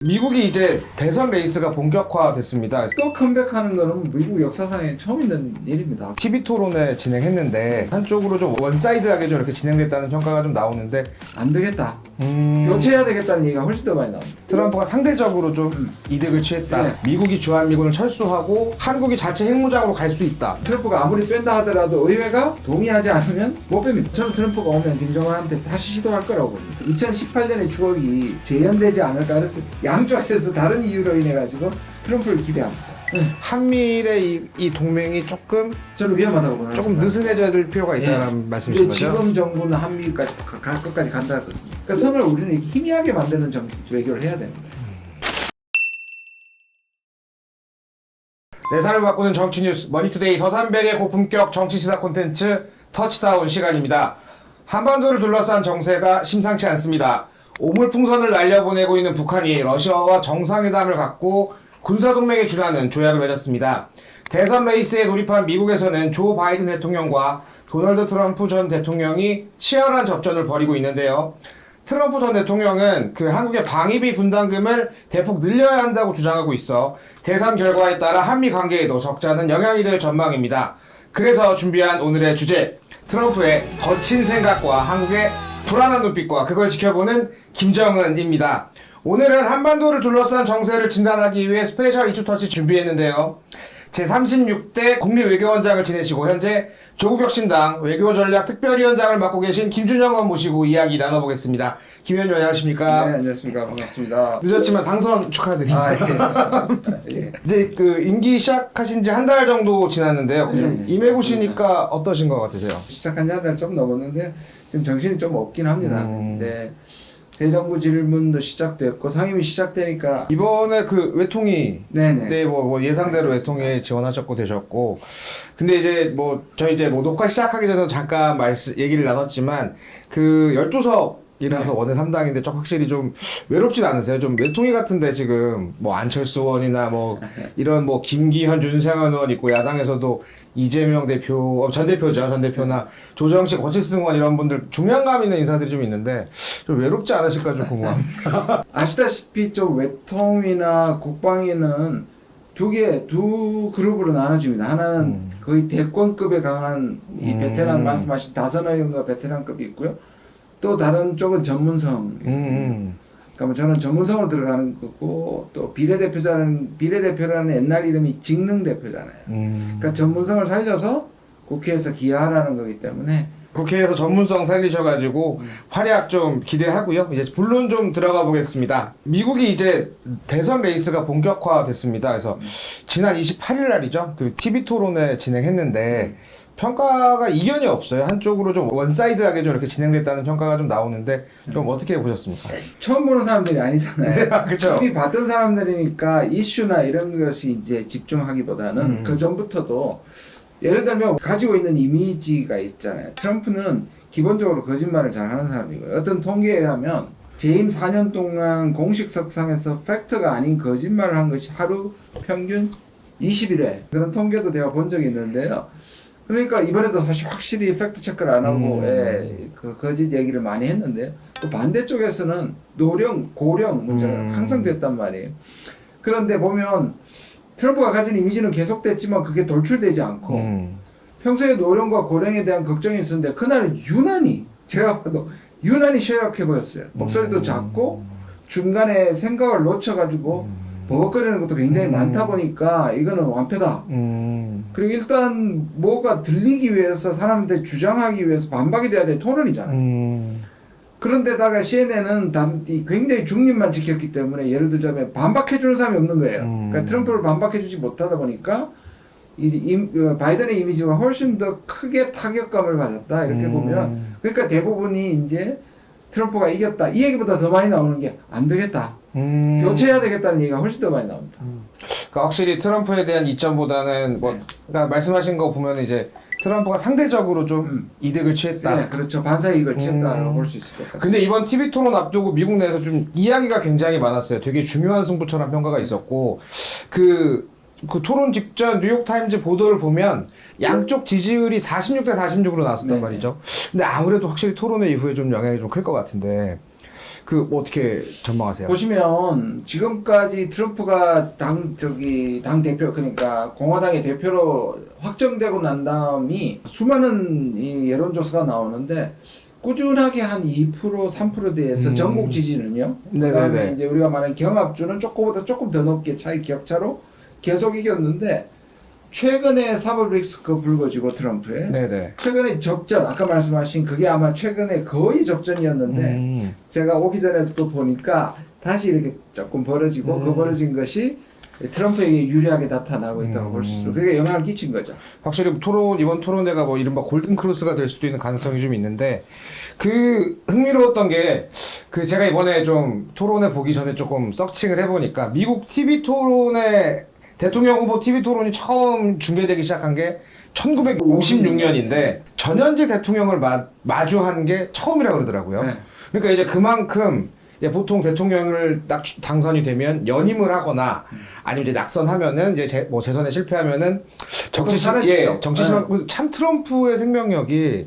미국이 이제 대선 레이스가 본격화됐습니다. 또 컴백하는 거는 미국 역사상에 처음 있는 일입니다. TV 토론회 진행했는데 한쪽으로 좀 원사이드하게 좀 이렇게 진행됐다는 평가가 좀 나오는데 안 되겠다. 교체해야 되겠다는 얘기가 훨씬 더 많이 나옵니다. 트럼프가 상대적으로 좀 이득을 취했다. 네. 미국이 주한미군을 철수하고 한국이 자체 핵무장으로 갈 수 있다. 트럼프가 아무리 뺀다 하더라도 의회가 동의하지 않으면 못 뺍니다. 저는 트럼프가 오면 김정은한테 다시 시도할 거라고 봅니다. 2018년의 추억이 재현되지 않을까 해서 양쪽에서 다른 이유로 인해 가지고 트럼프를 기대합니다. 한미일의 이 동맹이 조금 저는 위험하다고 보는 조금 느슨해져야 될 필요가 있다는 말씀이신 거죠? 지금 정부는 한미까지 갈 것까지 간다 했거든요. 그러니까 선을 우리는 이렇게 희미하게 만드는 외교를 해야 되는 거예요. 내 삶을 바꾸는 정치 뉴스 머니투데이 더300의 고품격 정치 시사 콘텐츠 터치다운 시간입니다. 한반도를 둘러싼 정세가 심상치 않습니다. 오물풍선을 날려보내고 있는 북한이 러시아와 정상회담을 갖고 군사동맹에 준하는 조약을 맺었습니다. 대선 레이스에 돌입한 미국에서는 조 바이든 대통령과 도널드 트럼프 전 대통령이 치열한 접전을 벌이고 있는데요. 트럼프 전 대통령은 한국의 방위비 분담금을 대폭 늘려야 한다고 주장하고 있어 대선 결과에 따라 한미 관계에도 적지 않은 영향이 될 전망입니다. 그래서 준비한 오늘의 주제, 트럼프의 거친 생각과 한국의 불안한 눈빛과 그걸 지켜보는 김정은입니다. 오늘은 한반도를 둘러싼 정세를 진단하기 위해 스페셜 이슈 터치 준비했는데요. 제36대 국립외교원장을 지내시고 현재 조국혁신당 외교전략 특별위원장을 맡고 계신 김준영 의원 모시고 이야기 나눠보겠습니다. 김 의원님 안녕하십니까? 네, 안녕하십니까. 반갑습니다. 늦었지만 당선 축하드립니다. 예. 이제 임기 시작하신 지 한 달 정도 지났는데요. 좀 임해보시니까 어떠신 것 같으세요? 시작한 지 한 달 좀 넘었는데 지금 정신이 좀 없긴 합니다. 이제 대정부 질문도 시작됐고 상임위 시작되니까 이번에 외통위 네네. 네, 뭐 예상대로 외통위에 지원하셨고 되셨고, 근데 이제 저희 녹화 시작하기 전에 잠깐 얘기를 나눴지만 12석이라서 원외 3당인데 좀 확실히 좀 외롭진 않으세요? 좀 외통위 같은데 지금 안철수 의원이나 이런 김기현, 윤상현 의원 있고 야당에서도 이재명 대표, 전 대표나 조정식, 권칠승 의원 이런 분들 중량감 있는 인사들이 좀 있는데 좀 외롭지 않으실까 좀 궁금합니다. 아시다시피 좀 외통위나 국방위는 두 그룹으로 나눠집니다. 하나는 거의 대권급에 강한 이 베테랑 말씀하신 다선호 의원과 베테랑급이 있고요. 또 다른 쪽은 전문성. 그러니까 저는 전문성으로 들어가는 거고, 또 비례대표라는 옛날 이름이 직능대표잖아요. 그러니까 전문성을 살려서 국회에서 기여하라는 거기 때문에 국회에서 전문성 살리셔가지고 활약 좀 기대하고요. 이제 본론 좀 들어가 보겠습니다. 미국이 이제 대선 레이스가 본격화됐습니다. 그래서 지난 28일 날이죠. TV 토론회 진행했는데 평가가 이견이 없어요. 한쪽으로 좀 원사이드하게 좀 이렇게 진행됐다는 평가가 좀 나오는데 좀 어떻게 보셨습니까? 처음 보는 사람들이 아니잖아요. 그렇죠. TV 봤던 사람들이니까 이슈나 이런 것이 이제 집중하기보다는 그 전부터도 예를 들면 가지고 있는 이미지가 있잖아요. 트럼프는 기본적으로 거짓말을 잘하는 사람이고요. 어떤 통계에 의하면 재임 4년 동안 공식 석상에서 팩트가 아닌 거짓말을 한 것이 하루 평균 20일에 그런 통계도 제가 본 적이 있는데요. 그러니까 이번에도 사실 확실히 팩트 체크를 안 하고 거짓 얘기를 많이 했는데, 또 반대쪽에서는 고령 문제가 항상 됐단 말이에요. 그런데 보면 트럼프가 가진 이미지는 계속됐지만 그게 돌출되지 않고 평소에 노령과 고령에 대한 걱정이 있었는데 그날은 제가 봐도 유난히 쇠약해 보였어요. 목소리도 작고 중간에 생각을 놓쳐가지고 버벅거리는 것도 굉장히 많다 보니까 이거는 완패다. 그리고 일단 뭐가 들리기 위해서 사람한테 주장하기 위해서 반박이 돼야 될 토론이잖아요. 그런데다가 CNN은 굉장히 중립만 지켰기 때문에 예를 들자면 반박해주는 사람이 없는 거예요. 그러니까 트럼프를 반박해주지 못하다 보니까 바이든의 이미지가 훨씬 더 크게 타격감을 받았다. 이렇게 보면 그러니까 대부분이 이제 트럼프가 이겼다. 이 얘기보다 더 많이 나오는 게 안 되겠다. 교체해야 되겠다는 얘기가 훨씬 더 많이 나옵니다. 그러니까 확실히 트럼프에 대한 이점보다는 그러니까 말씀하신 거 보면 이제 트럼프가 상대적으로 좀 이득을 취했다. 네, 그렇죠. 반사이익을 취했다라고 볼 수 있을 것 같습니다. 근데 이번 TV 토론 앞두고 미국 내에서 좀 이야기가 굉장히 많았어요. 되게 중요한 승부처럼 평가가 있었고, 그 토론 직전 뉴욕타임즈 보도를 보면 양쪽 지지율이 46대 46으로 나왔었단 말이죠. 근데 아무래도 확실히 토론회 이후에 좀 영향이 좀 클 것 같은데, 그 뭐 어떻게 전망하세요? 보시면 지금까지 트럼프가 당 대표 그러니까 공화당의 대표로 확정되고 난 다음이 수많은 이 여론조사가 나오는데 꾸준하게 한 2% 3%대에서 전국 지지는요. 그다음에 네네네. 이제 우리가 말하는 경합주는 조금보다 조금 더 높게 차이 격차로 계속 이겼는데 최근에 사법리스크 불거지고 트럼프에 네네. 최근에 접전 아까 말씀하신 그게 아마 최근에 거의 접전이었는데 제가 오기 전에 또 보니까 다시 이렇게 조금 벌어지고 그 벌어진 것이 트럼프에게 유리하게 나타나고 있다고 볼 수 있어요. 그게 영향을 끼친 거죠. 확실히 이번 토론회가 뭐 이른바 골든 크로스가 될 수도 있는 가능성이 좀 있는데, 그 흥미로웠던 게, 그 제가 이번에 좀 토론회 보기 전에 조금 서칭을 해보니까, 미국 TV 토론회, 대통령 후보 TV 토론이 처음 중계되기 시작한 게 1956년인데, 전현직 대통령을 마주한 게 처음이라고 그러더라고요. 네. 그러니까 이제 그만큼, 보통 대통령을 딱 당선이 되면 연임을 하거나 아니면 이제 낙선하면은 이제 재선에 실패하면은 정치심 참 트럼프의 생명력이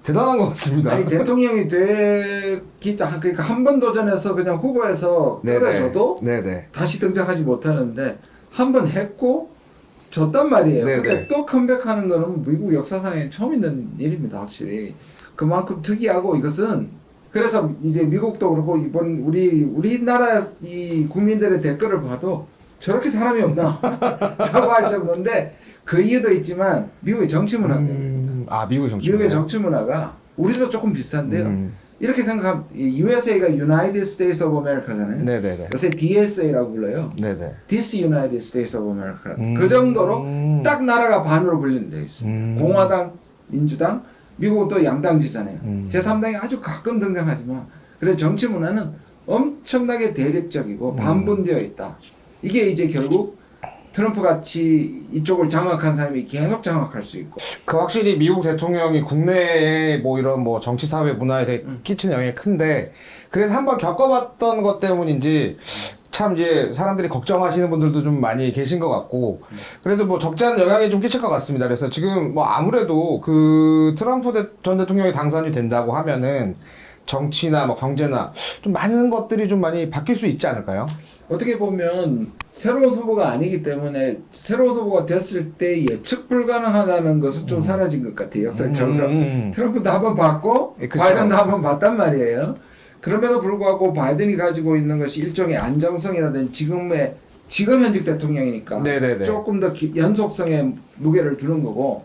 대단한 것 같습니다. 아니 대통령이 되기 그러니까 한 번 도전해서 그냥 후보에서 떨어져도 네네. 다시 등장하지 못하는데 한 번 했고 졌단 말이에요. 네네. 근데 또 컴백하는 거는 미국 역사상에 처음 있는 일입니다, 확실히. 그만큼 특이하고 이것은 그래서 이제 미국도 그렇고 이번 우리나라 이 국민들의 댓글을 봐도 저렇게 사람이 없나 라고 할 정도인데 그 이유도 있지만 미국의 정치 문화 때문에 미국의 정치 미국의 문화. 정치 문화가 우리도 조금 비슷한데요. 이렇게 생각하면 USA가 United States of America잖아요. 네네네. 요새 DSA라고 불러요. 네네. This United States of America. 그 정도로 딱 나라가 반으로 분리되어 있습니다. 공화당, 민주당, 미국은 또 양당지잖아요. 제3당이 아주 가끔 등장하지만 그래서 정치 문화는 엄청나게 대립적이고 반분되어 있다. 이게 이제 결국 트럼프 같이 이쪽을 장악한 사람이 계속 장악할 수 있고. 그 확실히 미국 대통령이 국내에 뭐 이런 뭐 정치 사회 문화에 대해 끼치는 영향이 큰데, 그래서 한번 겪어봤던 것 때문인지 참 이제 사람들이 걱정하시는 분들도 좀 많이 계신 것 같고, 그래도 뭐 적지 않은 영향이 좀 끼칠 것 같습니다. 그래서 지금 뭐 아무래도 그 트럼프 전 대통령이 당선이 된다고 하면은 정치나 뭐 경제나 좀 많은 것들이 좀 많이 바뀔 수 있지 않을까요? 어떻게 보면 새로운 후보가 아니기 때문에 새로운 후보가 됐을 때 예측 불가능하다는 것은 좀 사라진 것 같아요. 역사적으로. 트럼프도 한번 봤고 그쵸. 바이든도 한번 봤단 말이에요. 그럼에도 불구하고 바이든이 가지고 있는 것이 일종의 안정성이라든지 지금 현직 대통령이니까 네네네. 조금 더 연속성에 무게를 두는 거고,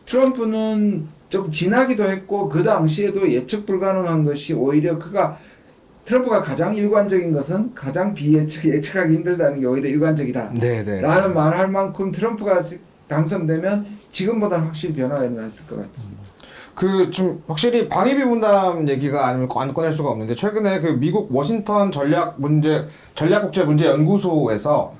트럼프는 좀 지나기도 했고 그 당시에도 예측 불가능한 것이 오히려 트럼프가 가장 일관적인 것은 가장 예측하기 힘들다는 게 오히려 일관적이다. 네네. 라는 말을 할 만큼 트럼프가 당선되면 지금보다는 확실히 변화가 있을 것 같습니다. 그 좀 확실히 방위비 분담 얘기가 아니면 안 꺼낼 수가 없는데, 최근에 그 미국 워싱턴 전략국제문제연구소에서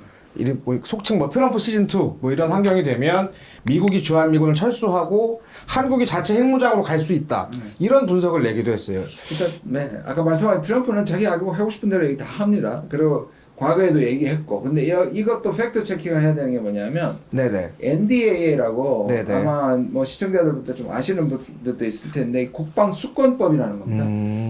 속칭 뭐 트럼프 시즌 2 뭐 이런 환경이 되면 미국이 주한미군을 철수하고 한국이 자체 핵무장으로 갈 수 있다, 이런 분석을 내기도 했어요. 일단 아까 말씀하신 트럼프는 자기 하고 싶은 대로 얘기 다 합니다. 그리고 과거에도 얘기했고, 근데 이것도 팩트 체킹을 해야 되는 게 뭐냐면 네네. NDAA라고 네네. 아마 뭐 시청자들부터 좀 아시는 분들도 있을 텐데 국방 수권법이라는 겁니다.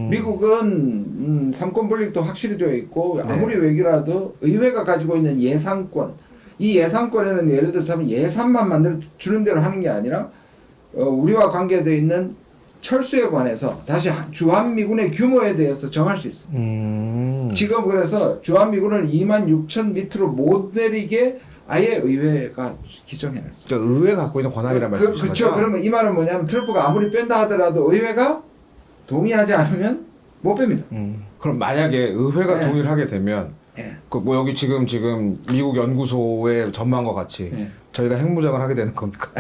미국은 삼권 분립도 확실히 되어 있고 아무리 외교라도 의회가 가지고 있는 예산권, 이 예산권에는 예를 들어서 예산만 만들어 주는 대로 하는 게 아니라 우리와 관계되어 있는 철수에 관해서 다시 주한미군의 규모에 대해서 정할 수 있습니다. 지금 그래서 주한미군을 26,000 밑으로 못 내리게 아예 의회가 기정해놨습니다. 의회가 갖고 있는 권한이란 말씀이신 거죠? 그렇죠. 그러면 이 말은 뭐냐면 트럼프가 아무리 뺀다 하더라도 의회가 동의하지 않으면 못 뺍니다. 그럼 만약에 의회가 동의를 하게 되면 그 뭐 여기 지금 미국 연구소의 전망과 같이 저희가 핵무장을 하게 되는 겁니까?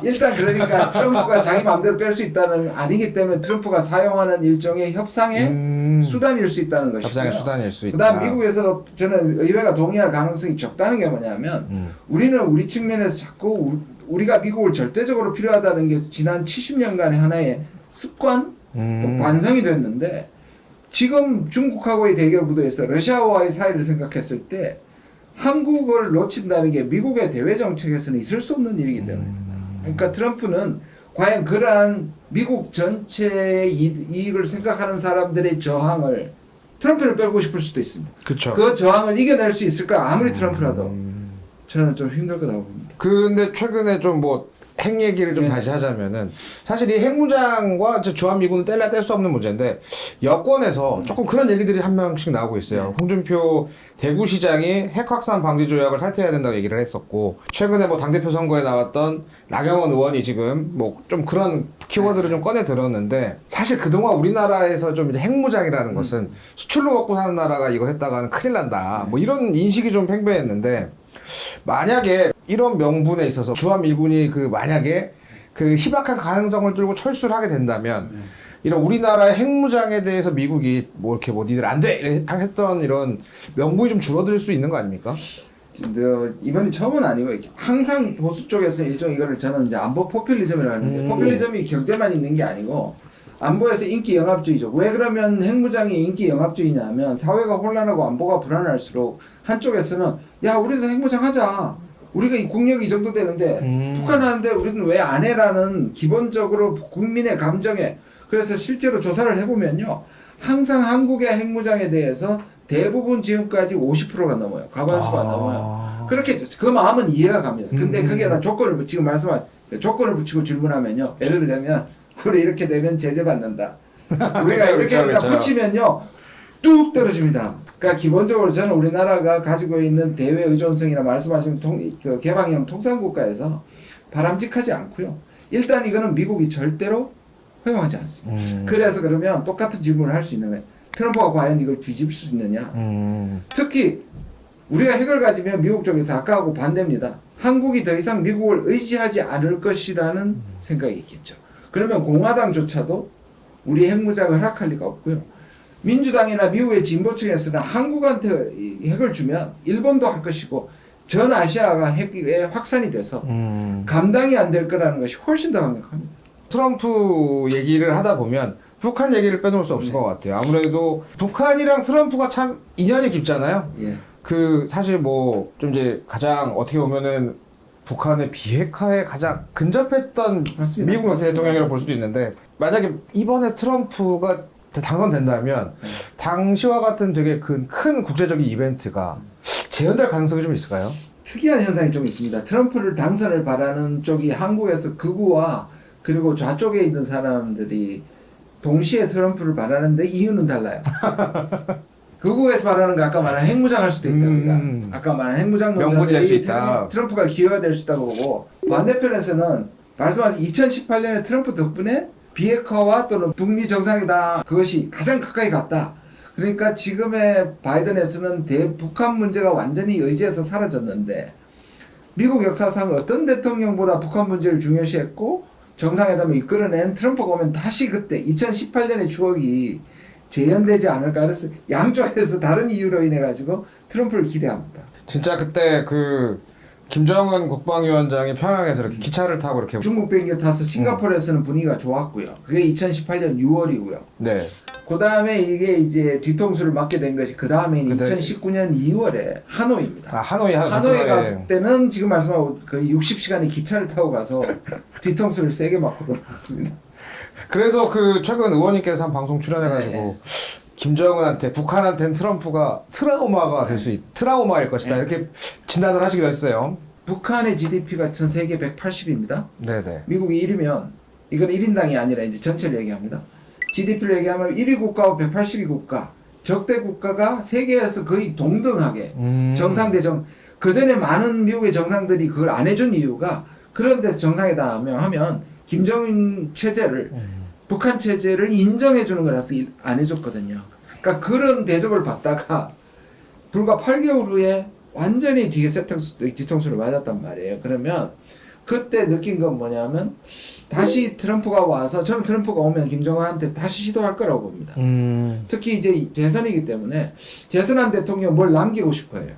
일단 그러니까 트럼프가 자기 마음대로 뺄 수 있다는 아니기 때문에 트럼프가 사용하는 일종의 협상의 수단일 수 있다는 것이고요. 협상의 수단일 수 있다. 그다음 미국에서 저는 의회가 동의할 가능성이 적다는 게 뭐냐면 우리는 우리 측면에서 자꾸 우리가 미국을 절대적으로 필요하다는 게 지난 70년간의 하나의 습관, 관성이 됐는데, 지금 중국하고의 대결 구도에서 러시아와의 사이를 생각했을 때 한국을 놓친다는 게 미국의 대외 정책에서는 있을 수 없는 일이기 때문입니다. 그러니까 트럼프는 과연 그러한 미국 전체의 이익을 생각하는 사람들의 저항을 트럼프를 빼고 싶을 수도 있습니다. 그쵸. 그 저항을 이겨낼 수 있을까? 아무리 트럼프라도 저는 좀 힘들 거라고 봅니다. 근데 최근에 좀 뭐 핵 얘기를 좀 네. 다시 하자면은 사실 이 핵무장과 주한미군은 뗄래야 뗄 수 없는 문제인데 여권에서 조금 그런 얘기들이 한 명씩 나오고 있어요. 홍준표 대구시장이 핵 확산 방지 조약을 탈퇴해야 된다고 얘기를 했었고 최근에 뭐 당대표 선거에 나왔던 나경원 의원이 지금 뭐 좀 그런 키워드를 좀 꺼내 들었는데 사실 그동안 우리나라에서 좀 핵무장이라는 것은 수출로 먹고 사는 나라가 이거 했다가는 큰일 난다. 뭐 이런 인식이 좀 팽배했는데 만약에 이런 명분에 있어서 주한미군이 만약에 희박한 가능성을 들고 철수를 하게 된다면 이런 우리나라의 핵무장에 대해서 미국이 뭐 이렇게 뭐 니들 안 돼! 했던 이런 명분이 좀 줄어들 수 있는 거 아닙니까? 이번이 처음은 아니고 항상 보수 쪽에서 일종 이거를 저는 이제 안보 포퓰리즘이라고 하는데 포퓰리즘이 경제만 있는 게 아니고 안보에서 인기 영합주의죠. 왜 그러면 핵무장이 인기 영합주의냐면 사회가 혼란하고 안보가 불안할수록 한쪽에서는 야 우리도 핵무장 하자. 우리가 이 국력이 이 정도 되는데 북한 하는데 우리는 왜 안 해라는 기본적으로 국민의 감정에 그래서 실제로 조사를 해보면요. 항상 한국의 핵무장에 대해서 대부분 지금까지 50%가 넘어요. 과반수가 넘어요. 그렇게 그 마음은 이해가 갑니다. 근데 그게 다 조건을 지금 말씀한 조건을 붙이고 질문하면요. 예를 들자면 우리 이렇게 되면 제재 받는다. 우리가 이렇게 된다 붙이면요. 뚝 떨어집니다. 그러니까 기본적으로 저는 우리나라가 가지고 있는 대외 의존성이나 말씀하신 개방형 통상국가에서 바람직하지 않고요. 일단 이거는 미국이 절대로 허용하지 않습니다. 그래서 그러면 똑같은 질문을 할 수 있는 거예요. 트럼프가 과연 이걸 뒤집을 수 있느냐. 특히 우리가 핵을 가지면 미국 쪽에서 아까하고 반대입니다. 한국이 더 이상 미국을 의지하지 않을 것이라는 생각이 있겠죠. 그러면 공화당조차도 우리 핵무장을 허락할 리가 없고요. 민주당이나 미국의 진보층에서는 한국한테 핵을 주면 일본도 할 것이고 전 아시아가 핵의 확산이 돼서 감당이 안 될 거라는 것이 훨씬 더 강력합니다. 트럼프 얘기를 하다 보면 북한 얘기를 빼놓을 수 없을 것 같아요. 아무래도 북한이랑 트럼프가 참 인연이 깊잖아요. 예. 사실 뭐 좀 이제 가장 어떻게 보면은 북한의 비핵화에 가장 근접했던 맞습니다. 미국 맞습니다. 대통령이라고 볼 수도 있는데 만약에 이번에 트럼프가 당선된다면 당시와 같은 되게 큰 국제적인 이벤트가 재현될 가능성이 좀 있을까요? 특이한 현상이 좀 있습니다. 트럼프를 당선을 바라는 쪽이 한국에서 극우와 그리고 좌쪽에 있는 사람들이 동시에 트럼프를 바라는데 이유는 달라요. 극우에서 바라는 거 아까 말한 핵무장 할 수도 있답니다. 아까 말한 핵무장 명분이 될 수 있다. 트럼프가 기회가 될 수 있다고 보고 반대편에서는 말씀하신 2018년에 트럼프 덕분에 비핵화와 또는 북미 정상회담 그것이 가장 가까이 갔다. 그러니까 지금의 바이든에서는 북한 문제가 완전히 의제에서 사라졌는데 미국 역사상 어떤 대통령보다 북한 문제를 중요시했고 정상회담을 이끌어낸 트럼프가 오면 다시 그때 2018년의 추억이 재현되지 않을까. 그래서 양쪽에서 다른 이유로 인해 가지고 트럼프를 기대합니다. 진짜 그때 김정은 국방위원장이 평양에서 이렇게 기차를 타고 이렇게 중국 비행기 타서 싱가포르에서는 분위기가 좋았고요. 그게 2018년 6월이고요. 네. 그 다음에 이게 이제 뒤통수를 맞게 된 것이 그 다음에 2019년 2월에 하노이입니다. 하노이 갔을 때는 지금 말씀하고 거의 60시간의 기차를 타고 가서 뒤통수를 세게 맞고 돌아왔습니다. 그래서 최근 의원님께서 한 방송 출연해가지고 김정은한테 북한한테는 트럼프가 트라우마가 트라우마일 것이다 이렇게 진단을 하시기도 했어요. 북한의 GDP가 전 세계 180입니다. 네네. 미국이 1위면 이건 1인당이 아니라 이제 전체를 얘기합니다. GDP를 얘기하면 1위 국가와 180위 국가, 적대 국가가 세계에서 거의 동등하게 정상대정. 그 전에 많은 미국의 정상들이 그걸 안 해준 이유가 그런 데서 정상회담 하면 김정은 체제를 북한 체제를 인정해 주는 거라서 안 해줬거든요. 그러니까 그런 대접을 받다가 불과 8개월 후에 완전히 뒤통수를 맞았단 말이에요. 그러면 그때 느낀 건 뭐냐면 다시 트럼프가 와서 저는 트럼프가 오면 김정은한테 다시 시도할 거라고 봅니다. 특히 이제 재선이기 때문에 재선한 대통령 뭘 남기고 싶어 해요.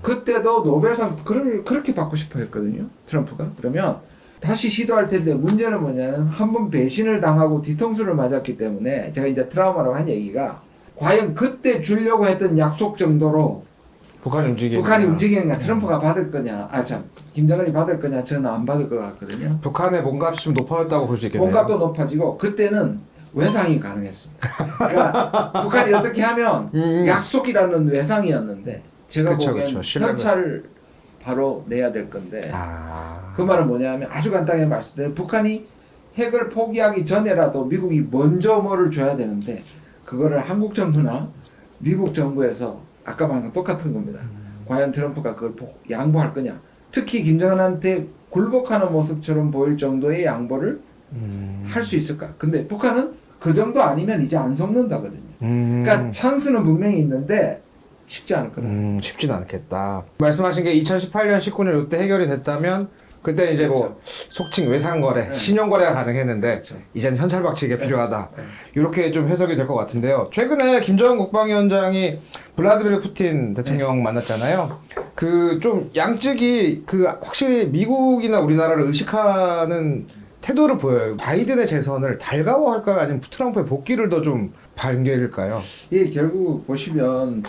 그때도 노벨상 그렇게 받고 싶어 했거든요. 트럼프가. 그러면 다시 시도할 텐데 문제는 뭐냐면 한 번 배신을 당하고 뒤통수를 맞았기 때문에 제가 이제 트라우마라고 한 얘기가 과연 그때 주려고 했던 약속 정도로 북한이 움직이는 북한이 움직이는가 트럼프가 받을 거냐 김정은이 받을 거냐 저는 안 받을 것 같거든요. 북한의 몸값이 좀 높아졌다고 볼 수 있겠네요. 몸값도 높아지고 그때는 외상이 가능했습니다. 그러니까 북한이 어떻게 하면 약속이라는 외상이었는데 제가 보기엔 현찰을 바로 내야 될 건데 그 말은 뭐냐면 아주 간단하게 말씀드리면 북한이 핵을 포기하기 전에라도 미국이 먼저 뭐를 줘야 되는데 그거를 한국 정부나 미국 정부에서 아까 말한 건 똑같은 겁니다. 과연 트럼프가 그걸 양보할 거냐. 특히 김정은한테 굴복하는 모습처럼 보일 정도의 양보를 할 수 있을까. 근데 북한은 그 정도 아니면 이제 안 속는다거든요. 그러니까 찬스는 분명히 있는데 쉽지 않을 거다. 쉽지는 않겠다. 말씀하신 게 2018년, 19년 이때 해결이 됐다면 그때 이제 그렇죠. 뭐 속칭 외상거래, 신용거래가 가능했는데 그렇죠. 이제는 현찰박치기가 필요하다. 이렇게 좀 해석이 될 것 같은데요. 최근에 김정은 국방위원장이 블라디미르 푸틴 대통령 만났잖아요. 그 좀 양측이 그 확실히 미국이나 우리나라를 의식하는 태도를 보여요. 바이든의 재선을 달가워할까요? 아니면 트럼프의 복귀를 더 좀 반길까요? 예, 결국 보시면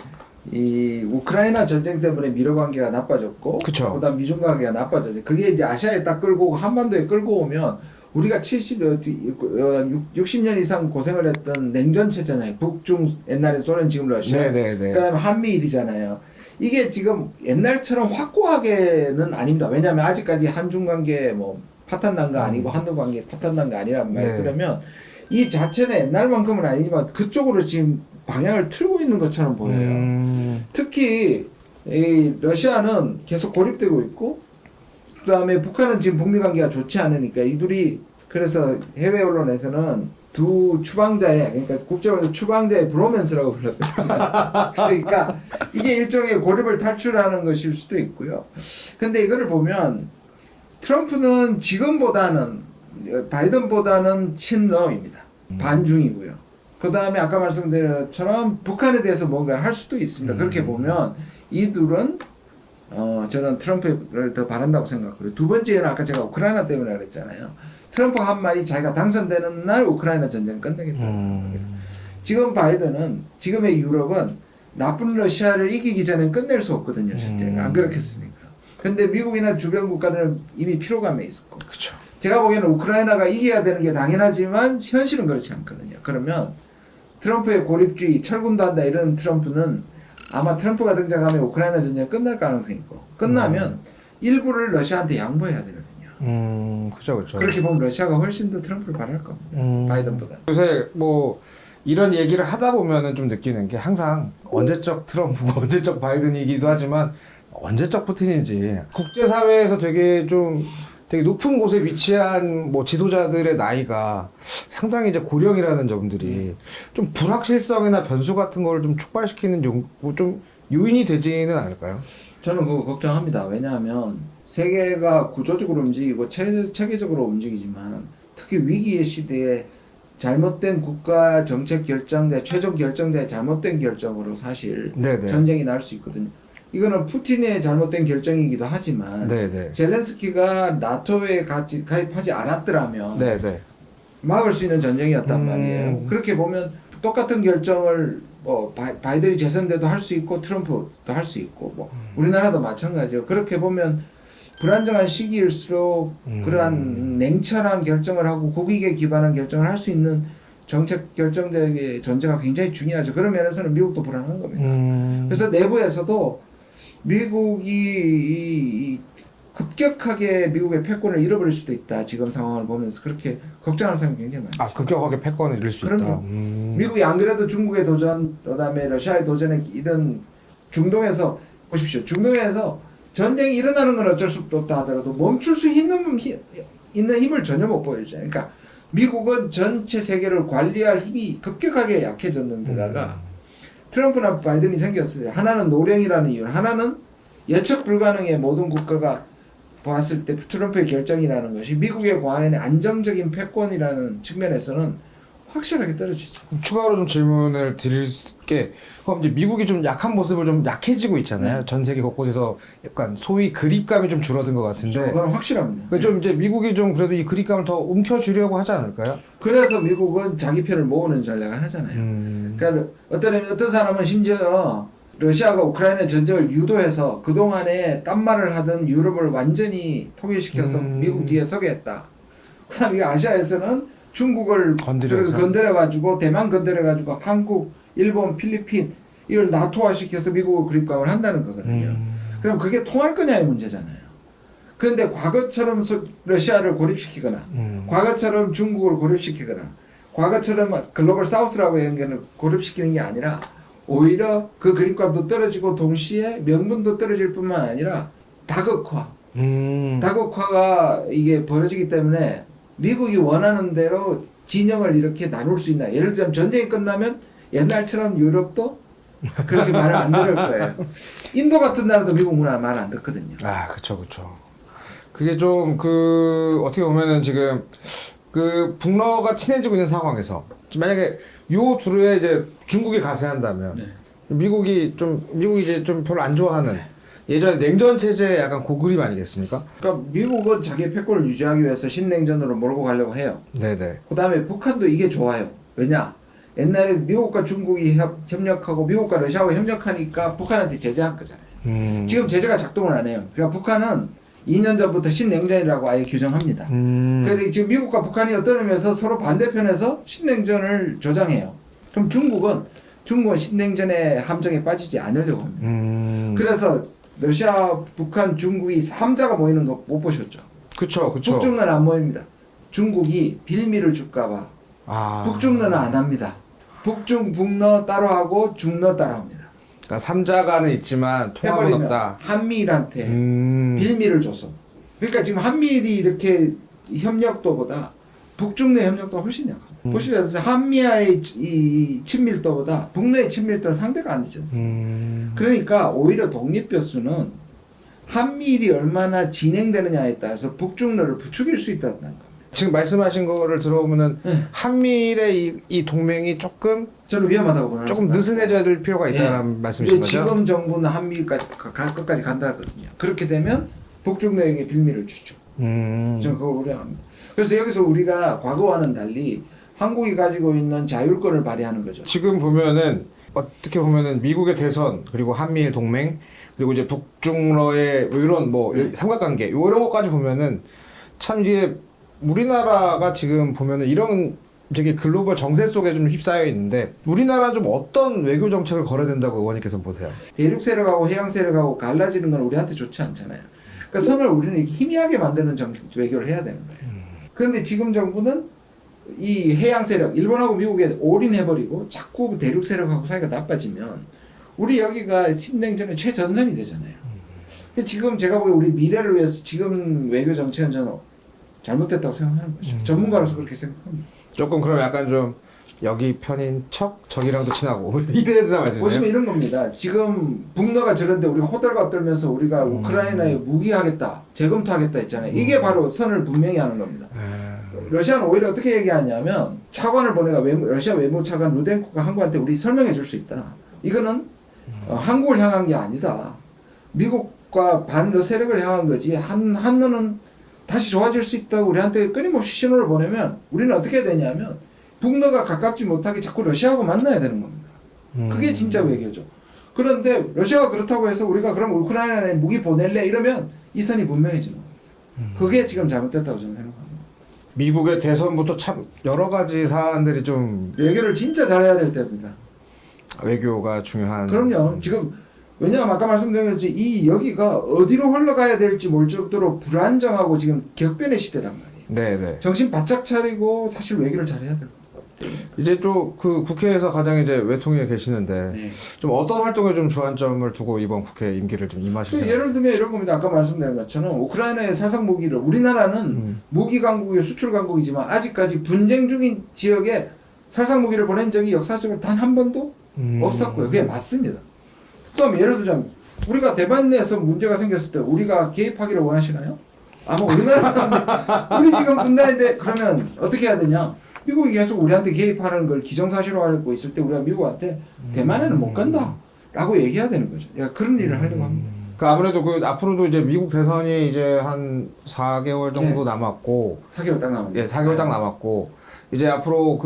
이 우크라이나 전쟁 때문에 미러 관계가 나빠졌고, 그쵸. 그다음 미중 관계가 나빠졌죠. 그게 이제 아시아에 딱 끌고 오고 한반도에 끌고 오면 우리가 60년 이상 고생을 했던 냉전 체제잖아요. 북중 옛날에 소련 지금 러시아. 네네네. 그다음에 한미일이잖아요. 이게 지금 옛날처럼 확고하게는 아닙니다. 왜냐하면 아직까지 한중 관계 뭐 파탄 난 거 아니고 한중 관계 파탄 난 거 아니란 말. 네. 그러면 이 자체는 옛날만큼은 아니지만 그쪽으로 지금 방향을 틀고 있는 것처럼 보여요. 특히 이 러시아는 계속 고립되고 있고 그다음에 북한은 지금 북미 관계가 좋지 않으니까 이 둘이 그래서 해외 언론에서는 두 추방자의 그러니까 국제적으로 추방자의 브로맨스라고 불렀거든요. 그러니까 이게 일종의 고립을 탈출하는 것일 수도 있고요. 근데 이거를 보면 트럼프는 지금보다는 바이든보다는 친러입니다. 반중이고요. 그 다음에 아까 말씀드린 것처럼 북한에 대해서 뭔가를 할 수도 있습니다. 그렇게 보면 이 둘은 저는 트럼프를 더 바란다고 생각하고요. 두 번째는 아까 제가 우크라이나 때문에 그랬잖아요. 트럼프가 한 말이 자기가 당선되는 날 우크라이나 전쟁 끝내겠다는 겁니다. 지금 바이든은 지금의 유럽은 나쁜 러시아를 이기기 전에 끝낼 수 없거든요. 실제가 안 그렇겠습니까? 근데 미국이나 주변 국가들은 이미 피로감에 있었고 그렇죠. 제가 보기에는 우크라이나가 이겨야 되는 게 당연하지만 현실은 그렇지 않거든요. 그러면 트럼프의 고립주의, 철군도 한다 이런 트럼프는 아마 트럼프가 등장하면 우크라이나 전쟁이 끝날 가능성이 있고 끝나면 일부를 러시아한테 양보해야 되거든요. 그렇죠. 그렇게 보면 러시아가 훨씬 더 트럼프를 바랄 겁니다. 바이든보다. 요새 뭐 이런 얘기를 하다 보면은 좀 느끼는 게 항상 언제적 트럼프고 언제적 바이든이기도 하지만 언제적 푸틴인지 국제사회에서 되게 높은 곳에 위치한 뭐 지도자들의 나이가 상당히 이제 고령이라는 점들이 좀 불확실성이나 변수 같은 걸 좀 촉발시키는 좀 요인이 되지는 않을까요? 저는 그거 걱정합니다. 왜냐하면 세계가 구조적으로 움직이고 체계적으로 움직이지만 특히 위기의 시대에 잘못된 국가 정책 결정자, 최종 결정자의 잘못된 결정으로 사실 네네. 전쟁이 날 수 있거든요. 이거는 푸틴의 잘못된 결정이기도 하지만 네네. 젤렌스키가 나토에 가입하지 않았더라면 네네. 막을 수 있는 전쟁이었단 말이에요. 그렇게 보면 똑같은 결정을 뭐 바이든이 재선돼도 할 수 있고 트럼프도 할 수 있고 뭐 우리나라도 마찬가지예요. 그렇게 보면 불안정한 시기일수록 그러한 냉철한 결정을 하고 국익에 기반한 결정을 할 수 있는 정책 결정자의 존재가 굉장히 중요하죠. 그런 면에서는 미국도 불안한 겁니다. 그래서 내부에서도 미국이 급격하게 미국의 패권을 잃어버릴 수도 있다. 지금 상황을 보면서 그렇게 걱정하는 사람이 굉장히 많죠. 아, 급격하게 패권을 잃을 수 그럼요. 있다. 미국이 안 그래도 중국의 도전, 그다음에 러시아의 도전에 이런 중동에서 보십시오. 중동에서 전쟁이 일어나는 건 어쩔 수 없다 하더라도 멈출 수 있는 힘을 전혀 못 보여줘요. 그러니까 미국은 전체 세계를 관리할 힘이 급격하게 약해졌는데다가 트럼프나 바이든이 생겼어요. 하나는 노령이라는 이유, 하나는 예측 불가능의 모든 국가가 봤을 때 트럼프의 결정이라는 것이 미국의 과연의 안정적인 패권이라는 측면에서는 확실하게 떨어지죠. 추가로 좀 질문을 드릴게, 그럼 이제 미국이 좀 약한 모습을 좀 약해지고 있잖아요. 전 세계 곳곳에서 약간 소위 그립감이 좀 줄어든 것 같은데. 그건 확실합니다. 그 좀 이제 미국이 좀 그래도 이 그립감을 더 움켜쥐려고 하지 않을까요? 그래서 미국은 자기 편을 모으는 전략을 하잖아요. 그러니까 어떤 사람은 심지어 러시아가 우크라이나 전쟁을 유도해서 그동안에 딴말을 하던 유럽을 완전히 통일시켜서 미국 뒤에 서게 했다. 그 다음에 이게 아시아에서는 중국을 건드려가지고 대만 건드려가지고 한국, 일본, 필리핀 이걸 나토화 시켜서 미국을 그립감을 한다는 거거든요. 그럼 그게 통할 거냐의 문제잖아요. 그런데 과거처럼 러시아를 고립시키거나 과거처럼 중국을 고립시키거나 과거처럼 글로벌 사우스라고 연결을 고립시키는 게 아니라 오히려 그 그립감도 떨어지고 동시에 명분도 떨어질 뿐만 아니라 다극화. 다극화가 이게 벌어지기 때문에 미국이 원하는 대로 진영을 이렇게 나눌 수 있나. 예를 들면 전쟁이 끝나면 옛날처럼 유럽도 그렇게 말을 안 들을 거예요. 인도 같은 나라도 미국 문화 말 안 듣거든요. 아, 그쵸. 그게 좀 어떻게 보면은 지금 북러가 친해지고 있는 상황에서 만약에 요 둘에 이제 중국이 가세한다면 미국이 이제 좀 별로 안 좋아하는 예전에 냉전 체제의 약간 고그림 아니겠습니까? 그러니까 미국은 자기의 패권을 유지하기 위해서 신냉전으로 몰고 가려고 해요. 네네. 그다음에 북한도 이게 좋아요. 왜냐? 옛날에 미국과 중국이 협력하고 미국과 러시아가 협력하니까 북한한테 제재한 거잖아요. 지금 제재가 작동을 안 해요. 그러니까 북한은 2년 전부터 신냉전이라고 아예 규정합니다. 그런데 지금 미국과 북한이 어떠면서 서로 반대편에서 신냉전을 조장해요. 그럼 중국은 신냉전의 함정에 빠지지 않으려고 합니다. 그래서 러시아, 북한, 중국이 3자가 모이는 거 못 보셨죠? 그쵸. 북중러는 안 모입니다. 중국이 빌미를 줄까봐 북중러는 안 합니다. 북중, 북러 따로 하고 중러 따로 합니다. 그러니까 3자간은 있지만 통합은 없다. 한미일한테 빌미를 줘서. 그러니까 지금 한미일이 이렇게 협력도보다 북중내 협력도가 훨씬 약합니다. 보시면서 한미와의 이 친밀도보다 북내의 친밀도는 상대가 안 되지 않습니까? 그러니까 오히려 독립교수는 한미일이 얼마나 진행되느냐에 따라서 북중러를 부추길 수 있다는 겁니다. 지금 말씀하신 거를 들어보면은 한미일의 이 동맹이 저는 위험하다고 보는 조금 느슨해져야 될 필요가 있다는 말씀이신 거죠? 지금 정부는 한미일까지 갈 것까지 간다 하거든요. 그렇게 되면 북중러에게 빌미를 주죠. 저는 그걸 우려합니다. 그래서 여기서 우리가 과거와는 달리 한국이 가지고 있는 자율권을 발휘하는 거죠. 지금 보면은 어떻게 보면은 미국의 대선 그리고 한미일 동맹 그리고 이제 북중러의 이런 삼각관계 이런 것까지 보면은 참 이제 우리나라가 지금 보면은 이런 되게 글로벌 정세 속에 좀 휩싸여 있는데 우리나라 좀 어떤 외교 정책을 걸어야 된다고 의원님께서 보세요? 대륙 세력하고 해양 세력하고 갈라지는 건 우리한테 좋지 않잖아요. 그러니까 선을 우리는 이렇게 희미하게 만드는 외교를 해야 되는 거예요. 그런데 지금 정부는 이 해양 세력, 일본하고 미국에 올인해버리고 자꾸 대륙 세력하고 사이가 나빠지면 우리 여기가 신냉전의 최전선이 되잖아요. 지금 제가 보기에 우리 미래를 위해서 지금 외교 정책은 저는 잘못됐다고 생각하는 거죠. 전문가로서 그렇게 생각합니다. 조금 그럼 약간 좀 여기 편인 척 저기랑도 친하고 이래야 된다 말씀이세요? 보시면 이런 겁니다. 지금 북러가 저런데 우리가 호들갑 떨면서 우리가 우크라이나에 무기하겠다, 재검토하겠다 했잖아요. 이게 바로 선을 분명히 하는 겁니다. 러시아는 오히려 어떻게 얘기하냐면 차관을 보내가 러시아 외무차관 루덴코가 한국한테 우리 설명해 줄 수 있다. 이거는 한국을 향한 게 아니다. 미국과 반러 세력을 향한 거지. 한러는 다시 좋아질 수 있다고 우리한테 끊임없이 신호를 보내면 우리는 어떻게 해야 되냐면 북러가 가깝지 못하게 자꾸 러시아하고 만나야 되는 겁니다. 그게 진짜 외교죠. 그런데 러시아가 그렇다고 해서 우리가 그럼 우크라이나에 무기 보낼래? 이러면 이 선이 분명해지는 거예요. 그게 지금 잘못됐다고 저는 생각합니다. 미국의 대선부터 참 여러 가지 사안들이 좀 외교를 진짜 잘해야 될 때입니다. 외교가 중요한. 그럼요. 지금 왜냐하면 아까 말씀드린 것처럼 이 여기가 어디로 흘러가야 될지 모를 정도로 불안정하고 지금 격변의 시대란 말이에요. 네네. 정신 바짝 차리고 사실 외교를 잘해야 돼요. 이제 또 그 국회에서 가장 이제 외통위에 계시는데 좀 어떤 활동에 좀 주안점을 두고 이번 국회 임기를 좀 임하시세요? 예를 들면 이런 겁니다. 아까 말씀드린 것처럼 우크라이나의 살상 무기를 우리나라는 무기 강국이 수출 강국이지만 아직까지 분쟁 중인 지역에 살상 무기를 보낸 적이 역사적으로 단 한 번도 없었고요. 그게 맞습니다. 그럼 예를 들자면 우리가 대만 내에서 문제가 생겼을 때 우리가 개입하기를 원하시나요? 아마 우리나라 사람들 우리 지금 분단인데 그러면 어떻게 해야 되냐? 미국이 계속 우리한테 개입하는 걸 기정사실화하고 있을 때 우리가 미국한테 대만에는 못 간다 라고 얘기해야 되는 거죠. 내가 그런 일을 하려고 합니다. 그 아무래도 앞으로도 이제 미국 대선이 이제 한 4개월 정도 남았고 4개월 딱 남았네. 예, 4개월 딱 남았고 이제 앞으로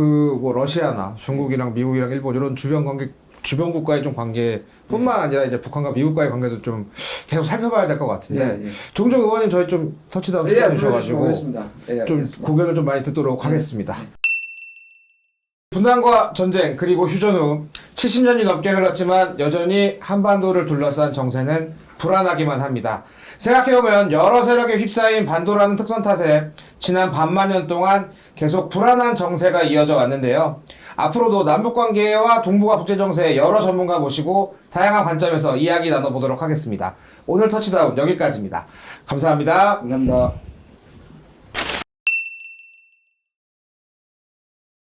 러시아나 중국이랑 미국이랑 일본 이런 주변 관계 주변 국가의 좀 관계뿐만 아니라 이제 북한과 미국과의 관계도 좀 계속 살펴봐야 될 것 같은데 예, 예. 종종 의원님 저희 좀 터치다운 예, 출연해 주셔가지고 알겠습니다. 예, 좀 알겠습니다. 고견을 좀 많이 듣도록 하겠습니다. 분단과 전쟁 그리고 휴전 후 70년이 넘게 흘렀지만 여전히 한반도를 둘러싼 정세는 불안하기만 합니다. 생각해보면 여러 세력에 휩싸인 반도라는 특성 탓에 지난 반만 년 동안 계속 불안한 정세가 이어져 왔는데요. 앞으로도 남북관계와 동북아 국제정세 여러 전문가 모시고 다양한 관점에서 이야기 나눠보도록 하겠습니다. 오늘 터치다운 여기까지입니다. 감사합니다. 감사합니다.